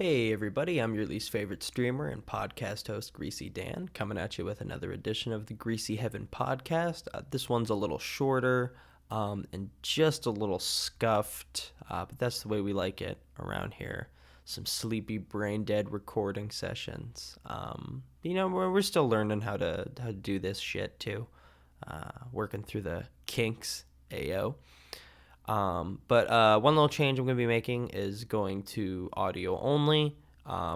Hey everybody, I'm your least favorite streamer and podcast host, Greasy Dan, coming at you with another edition of the Greasy Heaven podcast. This one's a little shorter and just a little scuffed, but that's the way we like it around here. Some sleepy, brain dead recording sessions. We're still learning how to do this shit too. Working through the kinks, ayo. But one little change I'm going to be making is going to audio only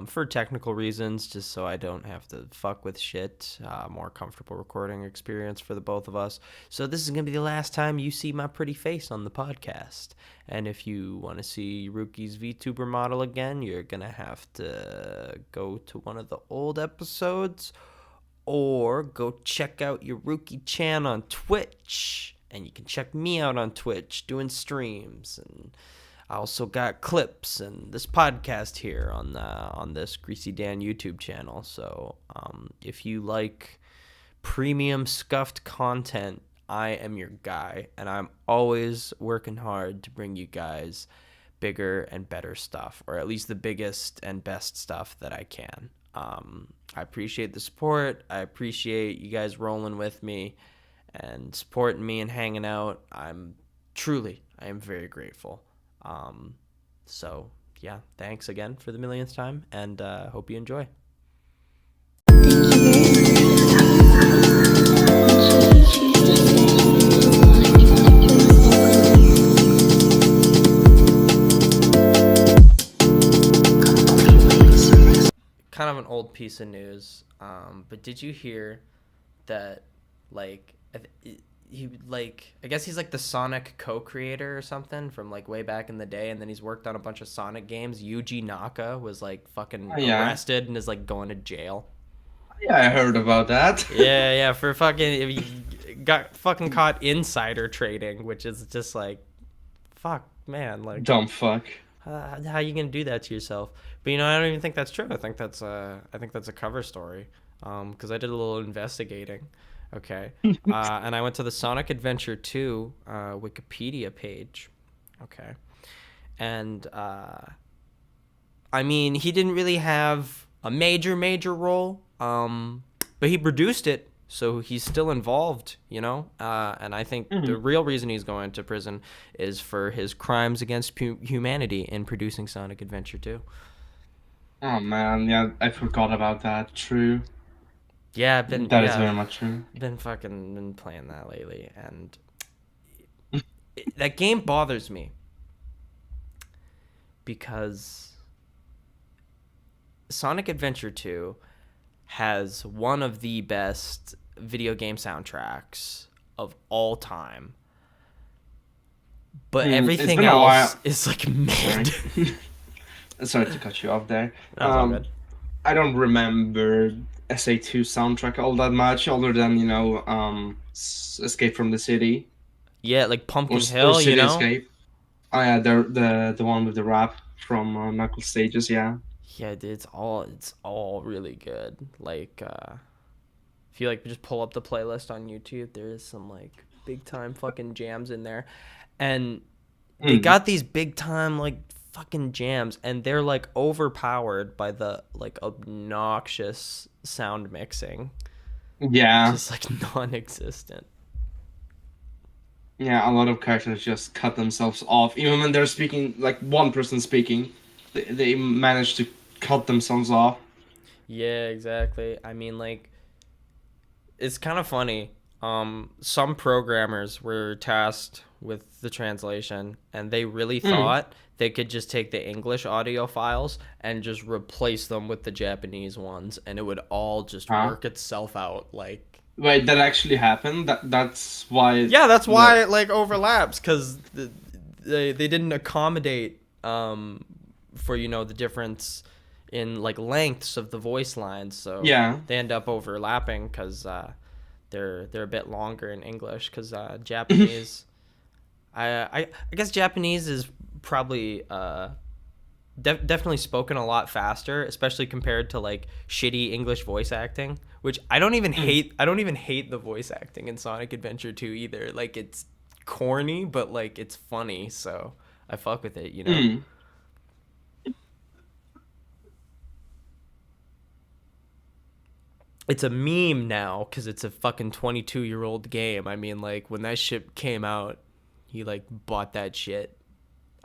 for technical reasons, just so I don't have to fuck with shit. More comfortable recording experience for the both of us. So this is going to be the last time you see my pretty face on the podcast. And if you want to see Rookie's VTuber model again, you're going to have to go to one of the old episodes or go check out your Rookie Chan on Twitch. And you can check me out on Twitch doing streams, and I also got clips and this podcast here on this Greasy Dan YouTube channel. So if you like premium scuffed content, I am your guy, and I'm always working hard to bring you guys bigger and better stuff, or at least the biggest and best stuff that I can. I appreciate the support. I appreciate you guys rolling with me and supporting me and hanging out. I am very grateful. So yeah, thanks again for the millionth time, and hope you enjoy. Kind of an old piece of news, but did you hear that, I guess he's like the Sonic co-creator or something from like way back in the day, and then he's worked on a bunch of Sonic games. Yuji Naka was like fucking arrested and is like going to jail. Yeah, I heard about that. yeah, for fucking, he got fucking caught insider trading, which is just like, fuck, man, like dumb fuck. How you gonna do that to yourself? But I don't even think that's true. I think that's a cover story, because I did a little investigating. Okay. And I went to the Sonic Adventure 2 Wikipedia page. Okay. And I mean, he didn't really have a major role, but he produced it, so he's still involved, and I think the real reason he's going to prison is for his crimes against humanity in producing Sonic Adventure 2. Oh man, yeah, I forgot about that. True. Yeah, That is very much true. Been playing that lately, and that game bothers me because Sonic Adventure 2 has one of the best video game soundtracks of all time, but everything else is like mid. Sorry to cut you off there. That's all good. I don't remember SA2 soundtrack all that much, other than Escape from the City. Yeah, like Pumpkin Hill, City Escape. Oh yeah, the one with the rap from Knuckle Stages. Yeah. Yeah, dude, it's all really good. Like, if you just pull up the playlist on YouTube, there is some like big time fucking jams in there, and they got these big time like fucking jams, and they're like overpowered by the like obnoxious sound mixing. Yeah. Just like non-existent. Yeah, a lot of characters just cut themselves off, even when they're speaking. Like one person speaking, they manage to cut themselves off. Yeah, exactly. I mean, like, it's kind of funny. Some programmers were tasked with the translation, and they really thought they could just take the English audio files and just replace them with the Japanese ones, and it would all just work itself out. Like, wait, that actually happened? That's why? Yeah, that's why it like overlaps, because they didn't accommodate for the difference in like lengths of the voice lines, so yeah, they end up overlapping because they're a bit longer in English, because Japanese I guess Japanese is probably definitely spoken a lot faster, especially compared to like shitty English voice acting, which I don't even hate the voice acting in Sonic Adventure 2 either. Like, it's corny, but like it's funny, so I fuck with it. it's a meme now because it's a fucking 22-year-old game. I mean, like when that shit came out, he like bought that shit.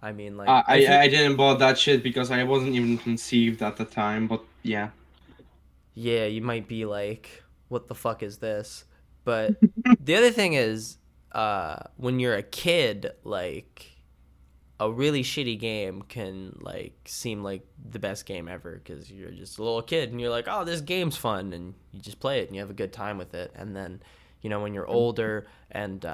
I mean, like if you, I didn't bought that shit because I wasn't even conceived at the time. But yeah. yeah, you might be like, what the fuck is this? But the other thing is, when you're a kid, like a really shitty game can like seem like the best game ever because you're just a little kid and you're like, oh, this game's fun, and you just play it and you have a good time with it. And then, when you're older and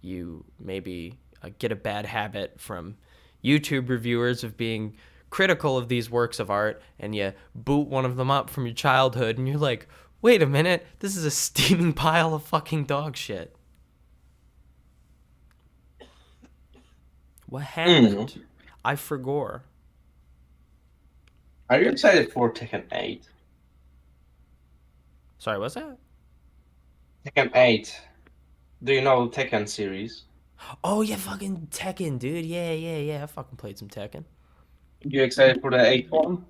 you maybe get a bad habit from YouTube reviewers of being critical of these works of art, and you boot one of them up from your childhood, and you're like, wait a minute, this is a steaming pile of fucking dog shit. What Mm. happened? I forgot. Are you excited for Tekken 8? Sorry, what's that? Tekken 8. Do you know Tekken series? Oh yeah, fucking Tekken, dude. Yeah, yeah, yeah. I fucking played some Tekken. You excited for the 8th one?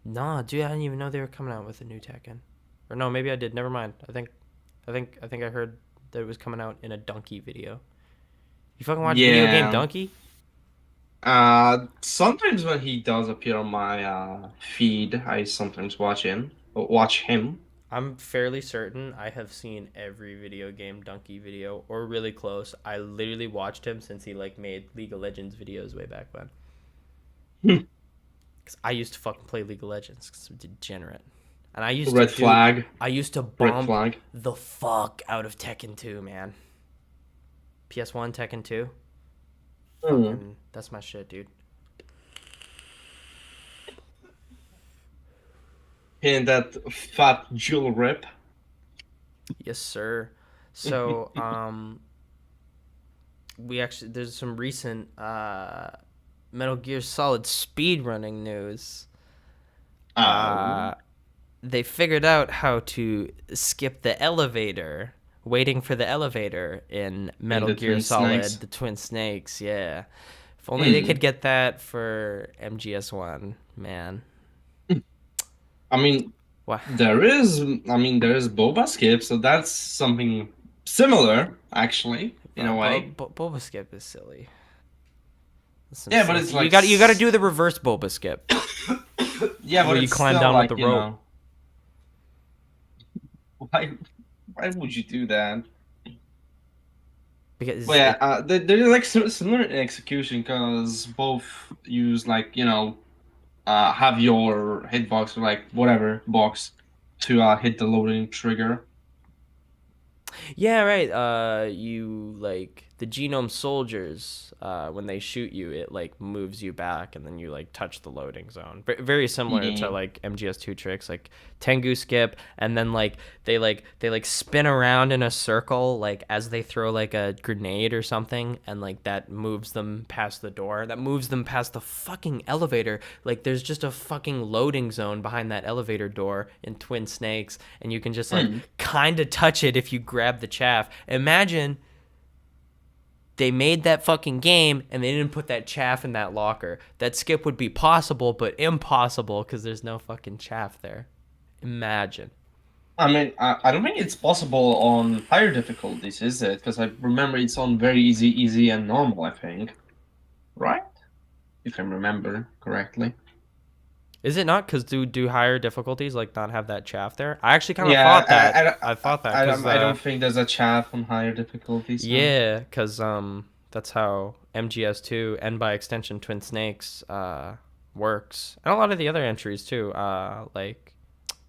Nah, dude, I didn't even know they were coming out with a new Tekken. Or no, maybe I did. Never mind. I think I heard that it was coming out in a Donkey video. You fucking watch video game Yeah. Donkey? Sometimes when he does appear on my feed, I sometimes watch him. I'm fairly certain I have seen every video game Donkey video or really close. I literally watched him since he like made League of Legends videos way back when. Cause I used to fucking play League of Legends because I'm degenerate, and Red flag. I used to Red bomb flag. the fuck out of Tekken 2, man. PS1 Tekken 2, Hmm. fucking that's my shit, dude. And that fat jewel rip. Yes, sir. So, there's some recent Metal Gear Solid speedrunning news. Oh. Uh, they figured out how to skip the elevator, waiting for the elevator in In Metal the Gear Twin Solid, Snakes. the Twin Snakes. Yeah, if only they Hmm. could get that for MGS1, man. I mean, What? there is Boba Skip, so that's something similar, actually, in a way. Boba Skip is silly. Yeah, but it's like, You got to do the reverse Boba Skip, yeah, where but you it's climb still down with like, the rope. why, why would you do that? But Because yeah, they're like similar in execution because both use like have your hitbox or like whatever box to hit the loading trigger. yeah, right. You like the genome soldiers. When they shoot you, it like moves you back, and then you like touch the loading zone. Very similar to Yeah. like MGS2 tricks, like Tengu skip, and then like they spin around in a circle, like as they throw like a grenade or something, and like that moves them past the door. That moves them past the fucking elevator. Like there's just a fucking loading zone behind that elevator door in Twin Snakes, and you can just like Mm. kind of touch it if you grab the chaff. Imagine they made that fucking game and they didn't put that chaff in that locker. That skip would be possible, but impossible because there's no fucking chaff there. Imagine. I mean, I don't think it's possible on higher difficulties, is it? Because I remember it's on very easy, easy, and normal, I think. Right? If I remember correctly. Is it not? Because do higher difficulties like not have that chaff there? I actually kind of Yeah, thought that. I thought that because I don't think there's a chaff on higher difficulties, no. yeah, because that's how MGS2 and by extension Twin Snakes works, and a lot of the other entries too. Like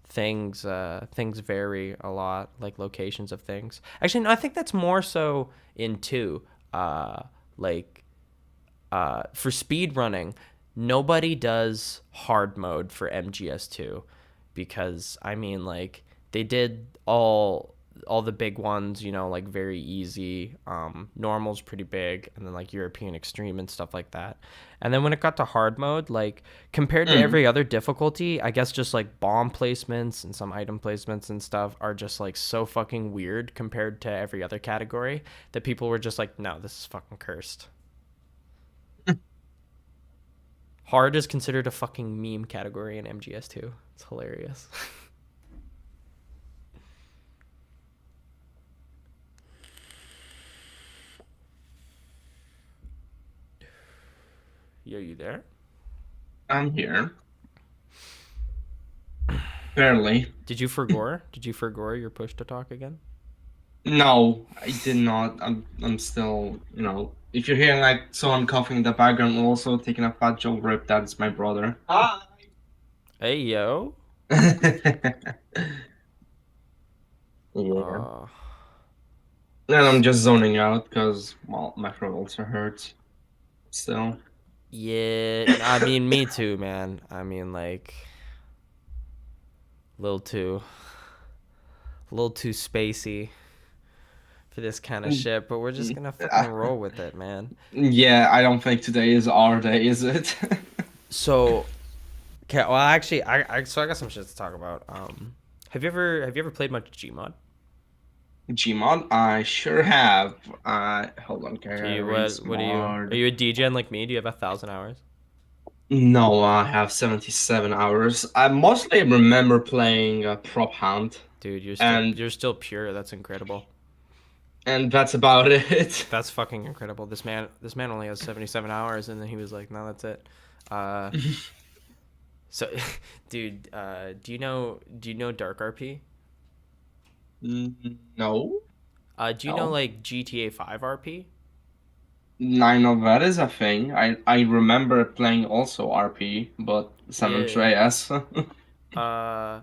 things vary a lot, like locations of things. Actually, no, I think that's more so in two. Like for speed running, nobody does hard mode for MGS2 because I mean like they did all the big ones, like very easy. Normal's pretty big, and then like European extreme and stuff like that. And then when it got to hard mode, like compared to Mm. every other difficulty, I guess just like bomb placements and some item placements and stuff are just like so fucking weird compared to every other category that people were just like, no, this is fucking cursed. Hard is considered a fucking meme category in MGS2. It's hilarious. Are you there? I'm here. Barely. Did you forgore your push to talk again? No, I did not. I'm still, if you're hearing like someone coughing in the background, also taking a fat joke rip, that's my brother. Hi. Hey yo. Yeah. Uh, And I'm just zoning out because, well, my throat also hurts. Still. yeah. I mean, me too, man. I mean, like, a little too spacey for this kind of shit. But we're just gonna fucking roll with it, man. Yeah, I don't think today is our day, is it? So, okay. Well, actually, so I got some shit to talk about. Have you ever played much Gmod? Gmod, I sure have. Hold on, can Do I you read what are you? Are smart? you a DGen like me? Do you have 1,000 hours? No, I have 77 hours. I mostly remember playing Prop Hunt, Dude, and you're still pure. That's incredible. that's about it. That's fucking incredible. This man only has 77 hours, and then he was like, "No, that's it." Uh, so, dude, do you know Dark RP? No, Do you know no. like GTA 5 RP? I know that is a thing. I remember playing also RP, but San Yeah. Andreas. Uh,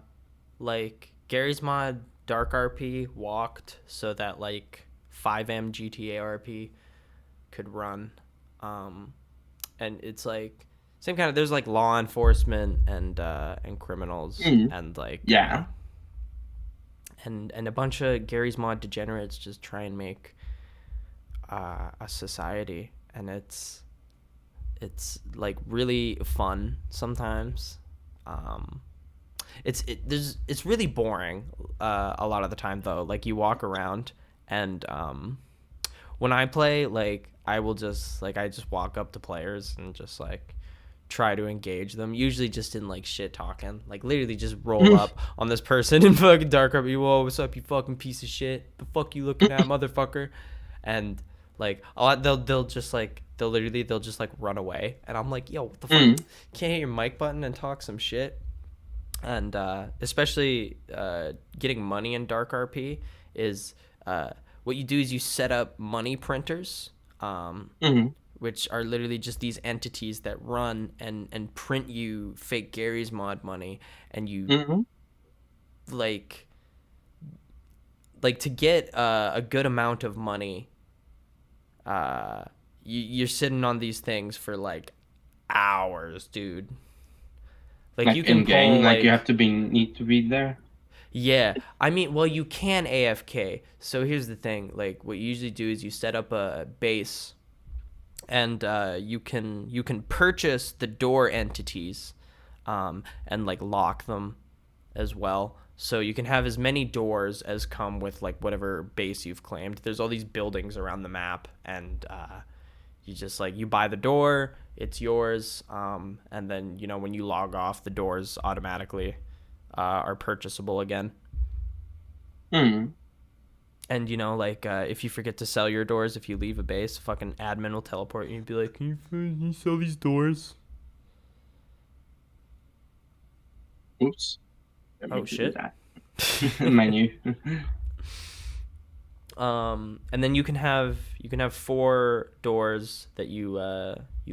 like Gary's mod Dark RP walked so that like 5M GTA RP could run. Um, and it's like same kind of there's like law enforcement and criminals Mm, and like yeah. and a bunch of Gary's mod degenerates just try and make a society, and it's like really fun sometimes. Um, it's really boring a lot of the time though. Like you walk around and when I play, like I just walk up to players and just like try to engage them. Usually just in like shit talking. Like literally just roll up on this person in fucking dark up. You, whoa, what's up, you fucking piece of shit? The fuck you looking at, motherfucker? And like a lot, they'll just like they'll just like run away. And I'm like, yo, what the fuck? Mm, Can't hit your mic button and talk some shit. And especially getting money in dark RP is what you do is you set up money printers. mm, Which are literally just these entities that run and print you fake Gary's mod money, and you mm. like to get a good amount of money. You're sitting on these things for like hours, dude. Like Like you can in game, pull like you have like to need to be there. yeah. I mean, well, you can AFK. So here's the thing: like what you usually do is you set up a base and you can purchase the door entities and like lock them as well. So you can have as many doors as come with like whatever base you've claimed. There's all these buildings around the map, and you just like you buy the door, it's yours, and then when you log off, the doors automatically are purchasable again. Hmm. And like if you forget to sell your doors, if you leave a base, fucking admin will teleport you and be like, can you sell these doors? Oops. Let me Oh do shit. that. Menu. And then you can have four doors that you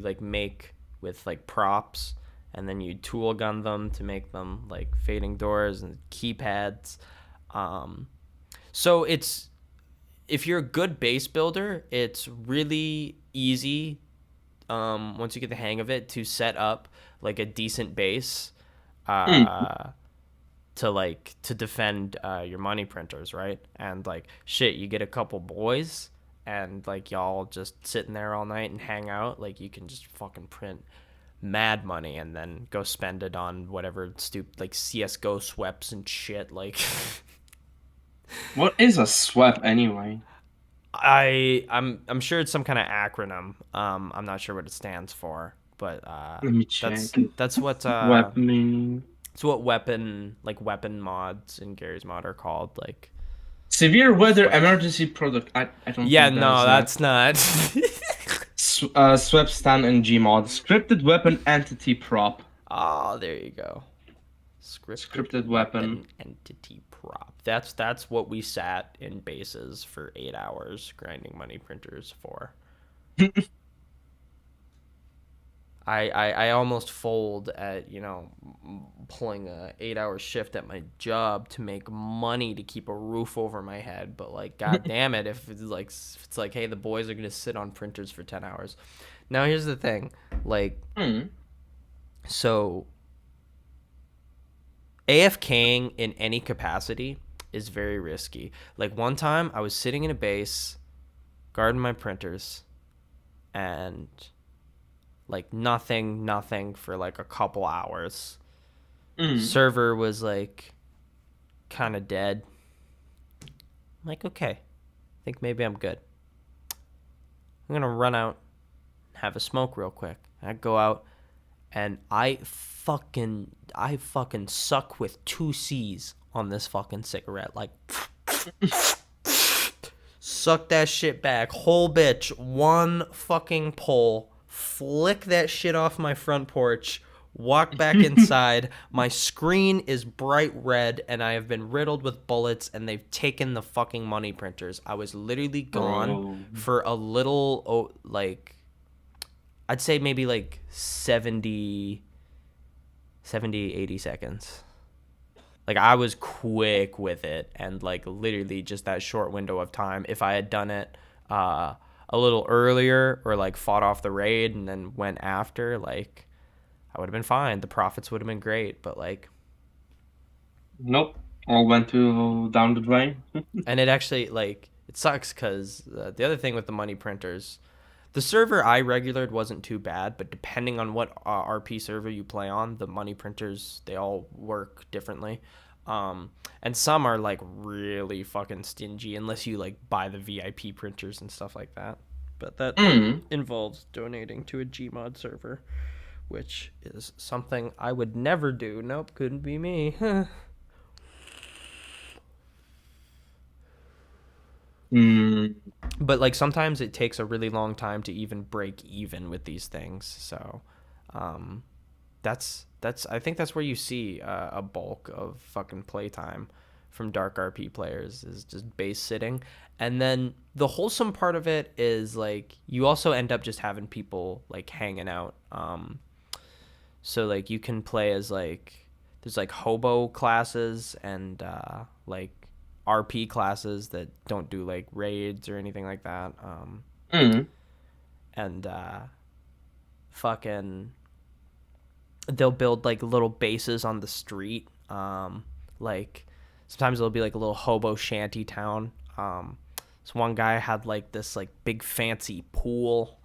like make with like props, and then you tool gun them to make them like fading doors and keypads. So it's if you're a good base builder, it's really easy once you get the hang of it to set up like a decent base Mm, uh, to defend your money printers, right? And like shit, you get a couple boys and like y'all just sitting there all night and hang out, like you can just fucking print mad money and then go spend it on whatever stupid like CS:GO sweeps and shit like what is a swap anyway? I'm sure it's some kind of acronym. I'm not sure what it stands for, but Let me check. that's what Swap meaning it's what weapon mods in Gary's mod are called. Like severe weather like emergency product. I don't yeah, think that no, is that. that's not. Swap stand in Gmod. Scripted weapon entity prop. Oh, there you go. Scripted Scripted weapon. weapon entity prop. That's what we sat in bases for 8 hours grinding money printers for. I almost fold at pulling a 8 hour shift at my job to make money to keep a roof over my head. But like, god damn it, if it's like, hey, the boys are gonna sit on printers for 10 hours. Now here's the thing, like, Hmm. so AFKing in any capacity is very risky. Like one time, I was sitting in a base, guarding my printers, and like nothing for like a couple hours. Hmm. Server was like kind of dead. I'm like, okay, I think maybe I'm good. I'm gonna run out, have a smoke real quick. I go out, and I fucking suck with two C's on this fucking cigarette. Like, suck that shit back, whole bitch, one fucking pull, flick that shit off my front porch, walk back inside. My screen is bright red, and I have been riddled with bullets, and they've taken the fucking money printers. I was literally gone Bro. for a little, like, I'd say maybe like 80 seconds. Like, I was quick with it, and like literally just that short window of time. If I had done it a little earlier, or like fought off the raid and then went after, like, I would have been fine. The profits would have been great, but like, Nope. All went to down the drain. and it actually, like, it sucks because the other thing with the money printers, the server I regulared wasn't too bad, but depending on what RP server you play on, the money printers, they all work differently. And some are like really fucking stingy unless you like buy the VIP printers and stuff like that. But that Hmm. involves donating to a Gmod server, which is something I would never do. Nope, couldn't be me. Hmm. But like sometimes it takes a really long time to even break even with these things. So um, that's I think that's where you see a bulk of fucking playtime from dark RP players is just base sitting. And then the wholesome part of it is like you also end up just having people like hanging out. So like you can play as like there's like hobo classes and like RP classes that don't do like raids or anything like that. Hmm. And fucking they'll build like little bases on the street. Like sometimes it'll be like a little hobo shanty town. So one guy had like this like big fancy pool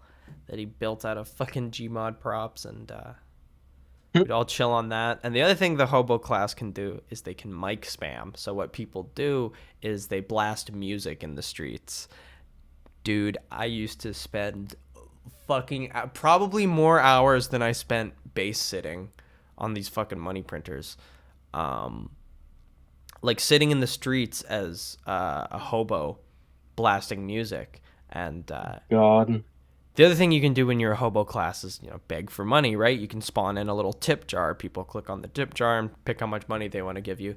that he built out of fucking Gmod props, and we'd all chill on that. And the other thing the hobo class can do is they can mic spam. So what people do is they blast music in the streets. Dude, I used to spend fucking probably more hours than I spent base sitting on these fucking money printers. Um, like sitting in the streets as a hobo blasting music. And God. the other thing you can do when you're a hobo class is, beg for money, right? You can spawn in a little tip jar. People click on the tip jar and pick how much money they want to give you.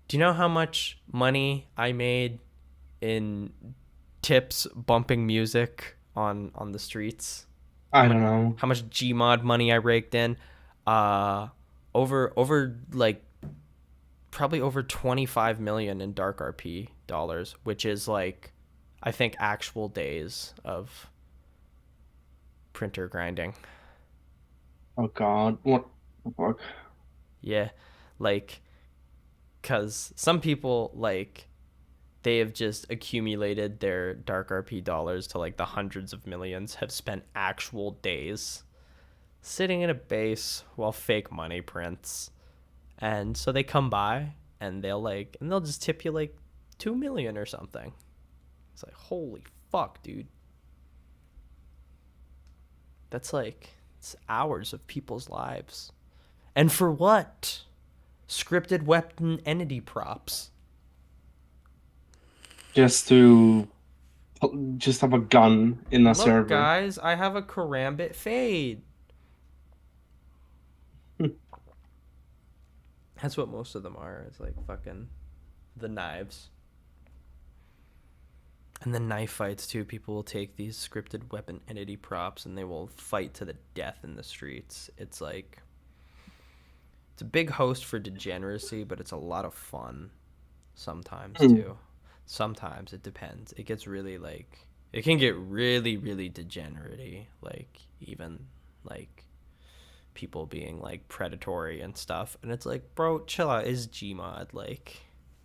Do you know how much money I made in tips bumping music on the streets? I don't know. How much Gmod money I raked in? Uh, over like probably over 25 million in dark RP dollars, which is like I think actual days of printer grinding. Oh God. What the fuck? Yeah, like cuz some people like they have just accumulated their dark RP dollars to like the hundreds of millions, have spent actual days sitting in a base while fake money prints. And so they come by and they'll just tip you like 2 million or something. It's like, holy fuck, dude. That's like it's hours of people's lives. And for what? Scripted weapon entity props. Just to just have a gun in a Look, server. guys, I have a karambit fade. That's what most of them are. It's like fucking the knives. And the knife fights too. People will take these scripted weapon entity props and they will fight to the death in the streets. It's like it's a big host for degeneracy, but it's a lot of fun sometimes Mm. too. Sometimes it depends. It gets really like it can get really really degenerate, like even like people being like predatory and stuff. And it's like, bro, chill out. Is Gmod like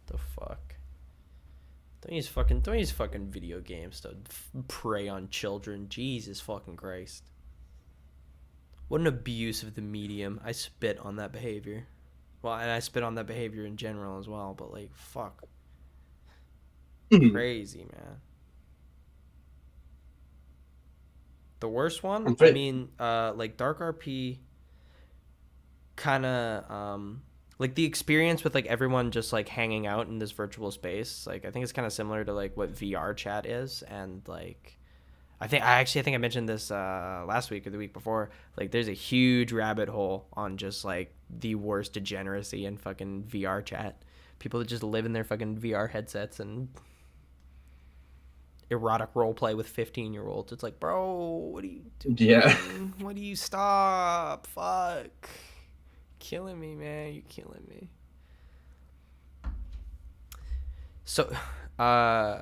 the fuck? Don't use fucking video games to prey on children. Jesus fucking Christ. What an abuse of the medium. I spit on that behavior. Well, and I spit on that behavior in general as well, but like fuck. Mm. Crazy, man. The worst one, I'm I pretty- mean, like Dark RP kind of like the experience with like everyone just like hanging out in this virtual space, like I think it's kind of similar to like what VR chat is. And like I think I mentioned this last week or the week before. Like, there's a huge rabbit hole on just like the worst degeneracy in fucking VR chat. People that just live in their fucking VR headsets and erotic role play with 15-year-olds. It's like, bro, what are you Yeah. doing? What do you stop? Fuck, killing me, man. You're killing me. So, uh,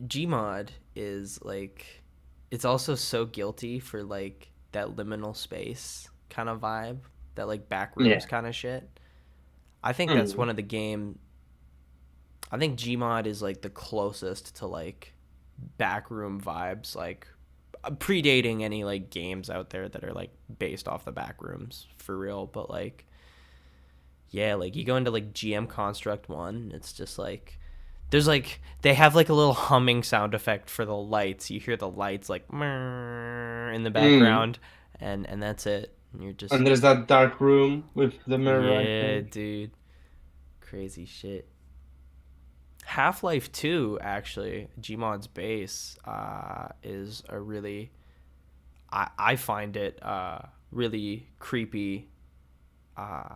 Gmod is like, it's also so guilty for like that liminal space kind of vibe, that like back rooms Yeah. kind of shit. I think that's Mm. one of the game. I think Gmod is like the closest to like backroom vibes, like predating any like games out there that are like based off the back rooms for real. But like, yeah, like you go into like GM Construct 1, it's just like there's like they have like a little humming sound effect for the lights. You hear the lights like in the Mm. background, and that's it. And you're just And there's that dark room with the mirror, I yeah, think. dude, crazy shit. Half-Life 2 actually, Gmod's base is a really I find it really creepy uh,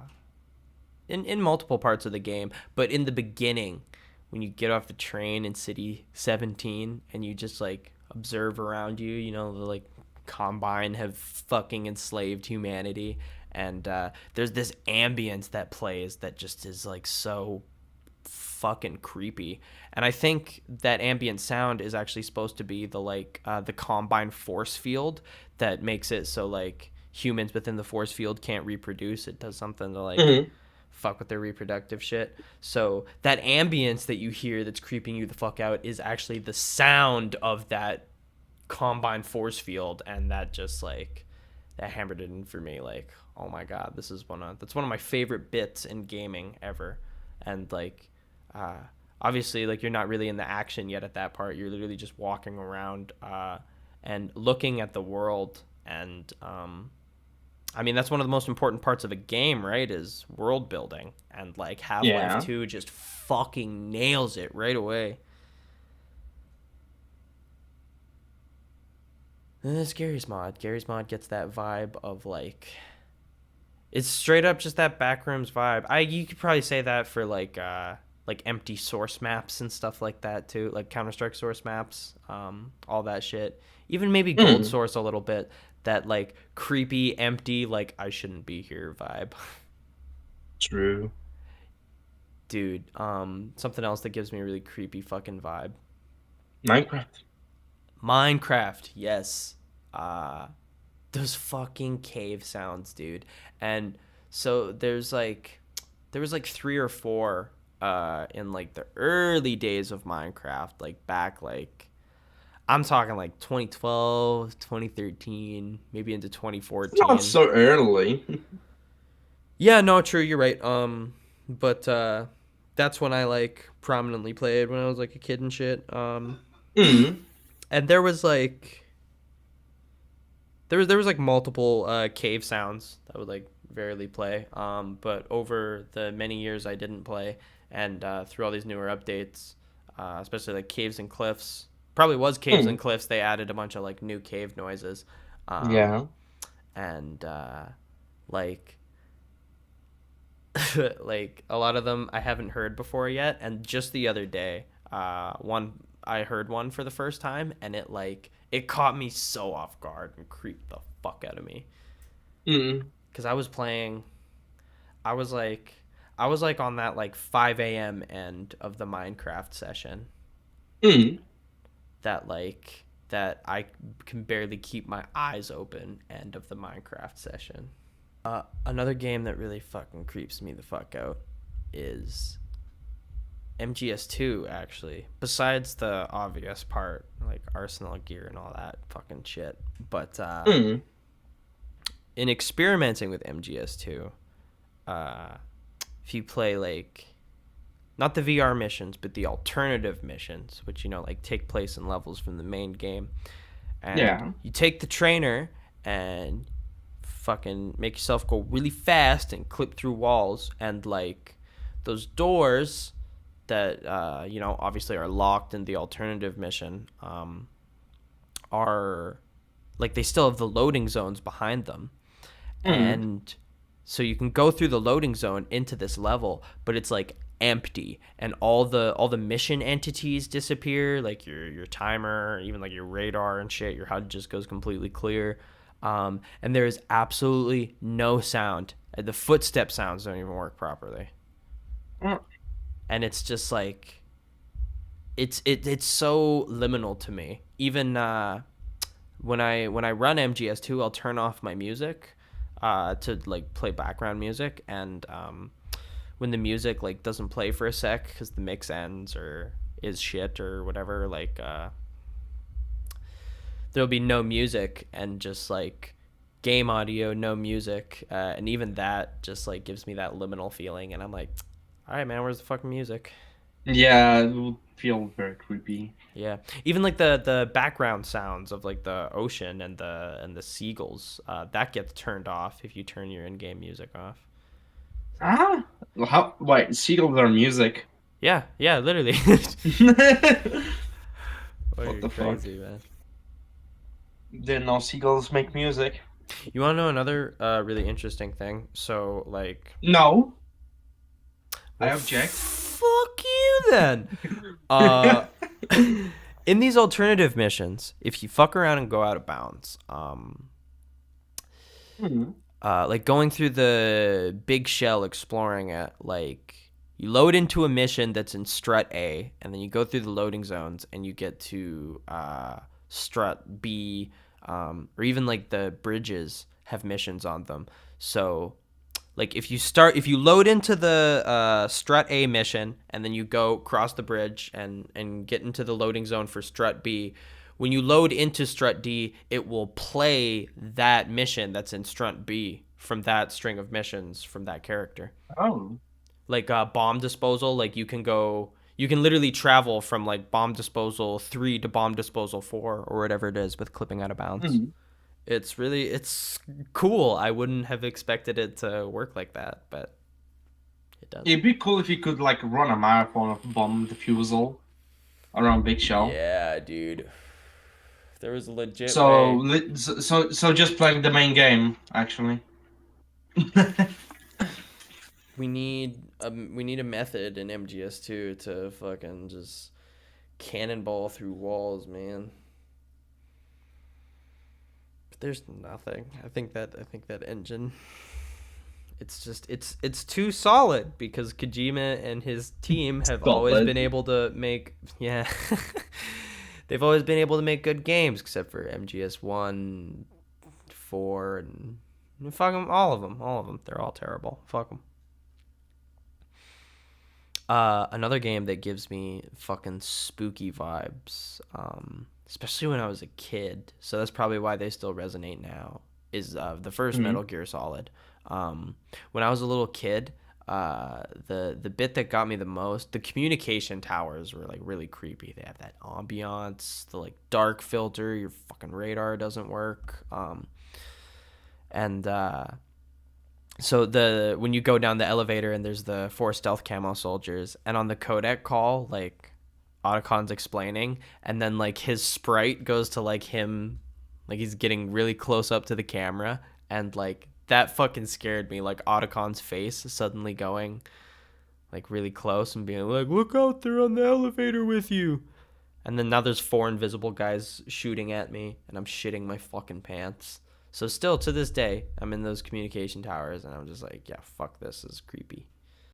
in multiple parts of the game. But in the beginning, when you get off the train in City 17 and you just like observe around you, you know, the like Combine have fucking enslaved humanity. And there's this ambience that plays that just is like so fucking creepy. And I think that ambient sound is actually supposed to be the Combine force field that makes it so like humans within the force field can't reproduce. It does something to like Mm. fuck with their reproductive shit. So that ambience that you hear that's creeping you the fuck out is actually the sound of that Combine force field. And that just like that hammered it in for me. Like, oh my god, that's one of my favorite bits in gaming ever. And like uh obviously like you're not really in the action yet at that part. You're literally just walking around and looking at the world. And I mean, that's one of the most important parts of a game, right? Is world building. And like Half-Life Yeah. 2 just fucking nails it right away. And this Gary's mod gets that vibe of like it's straight up just that backrooms vibe. You could probably say that for like empty source maps and stuff like that too, like Counter Strike source maps, all that shit. Even maybe Gold Mm. Source a little bit. That like creepy, empty, like I shouldn't be here vibe. True. Dude, something else that gives me a really creepy fucking vibe. Minecraft. Minecraft, yes. Uh, those fucking cave sounds, dude. And so there was like three or four in like the early days of Minecraft, like back like I'm talking like 2012, 2013, maybe into Not 2014. so early. Yeah, no, true, you're right. But that's when I like prominently played when I was like a kid and shit. Mm. And there was like multiple cave sounds that would like rarely play. But over the many years I didn't play, and through all these newer updates, especially like caves and cliffs, Probably was Caves and Mm. Cliffs. They added a bunch of like new cave noises, um, Yeah. and like like a lot of them I haven't heard before yet. And just the other day, one I heard one for the first time, and it caught me so off guard and creeped the fuck out of me Mm. because I was playing. I was like. I was like on that like 5 a.m. end of the Minecraft session Mm. that I can barely keep my eyes open end of the Minecraft session. Another game that really fucking creeps me the fuck out is MGS2 actually. Besides the obvious part like Arsenal gear and all that fucking shit, but Mm. in experimenting with MGS2, uh, if you play like not the VR missions, but the alternative missions, which like take place in levels from the main game, and Yeah. you take the trainer and fucking make yourself go really fast and clip through walls, and like those doors that obviously are locked in the alternative mission are like they still have the loading zones behind them, Mm. and so you can go through the loading zone into this level, but it's like empty, and all the mission entities disappear, like your timer, even like your radar and shit. Your HUD just goes completely clear, and there is absolutely no sound. The footstep sounds don't even work properly, Mm. and it's just like it's so liminal to me. Even when I run MGS2, I'll turn off my music to like play background music, and when the music like doesn't play for a sec because the mix ends or is shit or whatever, like there'll be no music and just like game audio, no music, and even that just like gives me that liminal feeling, and I'm like, all right, man, where's the fucking music? Yeah, it would feel very creepy. Yeah, even like the background sounds of like the ocean and the seagulls, that gets turned off if you turn your in-game music off. Ah, how? Wait, seagulls are music. Yeah, yeah, literally. Oh, What you're the fuck? crazy, man. Didn't know seagulls make music. You want to know another really interesting thing? So, like, No, I well, object. fuck you then. Uh, in these alternative missions, if you fuck around and go out of bounds, Hmm. like going through the big shell, exploring it, like you load into a mission that's in strut A, and then you go through the loading zones, and you get to strut B, or even like the bridges have missions on them. So like if you load into the strut A mission, and then you go cross the bridge and get into the loading zone for strut B, when you load into strut D, it will play that mission that's in strut B from that string of missions from that character. Oh. Like bomb disposal, like you can literally travel from like bomb disposal 3 to bomb disposal 4 or whatever it is with clipping out of bounds. Hmm. It's cool. I wouldn't have expected it to work like that, but it does. It'd be cool if you could like run a marathon of bomb defusal around Big Shell. Yeah, dude. If there was a legit So, way, so just playing the main game, actually. we need a method in MGS2 to fucking just cannonball through walls, man. But there's nothing. I think that engine, it's just it's too solid because Kojima and his team have always Solid. been able to make, yeah. They've always been able to make good games except for MGS1, 4, and fuck them, all of them, all of them. They're all terrible. Fuck them. Another game that gives me fucking spooky vibes, especially when I was a kid. So that's probably why they still resonate now. Is the first Metal Hmm. Gear Solid. When I was a little kid, the bit that got me the most, the communication towers were like really creepy. They have that ambiance, the like dark filter. Your fucking radar doesn't work. And so the when you go down the elevator and there's the 4 stealth camo soldiers, and on the codec call, like Otacon's explaining, and then like his sprite goes to like him, like he's getting really close up to the camera, and like that fucking scared me. Like Otacon's face suddenly going like really close and being like, "Look out, they're on the elevator with you." And then now there's four invisible guys shooting at me, and I'm shitting my fucking pants. So still to this day, I'm in those communication towers, and I'm just like, yeah, fuck this. This is creepy.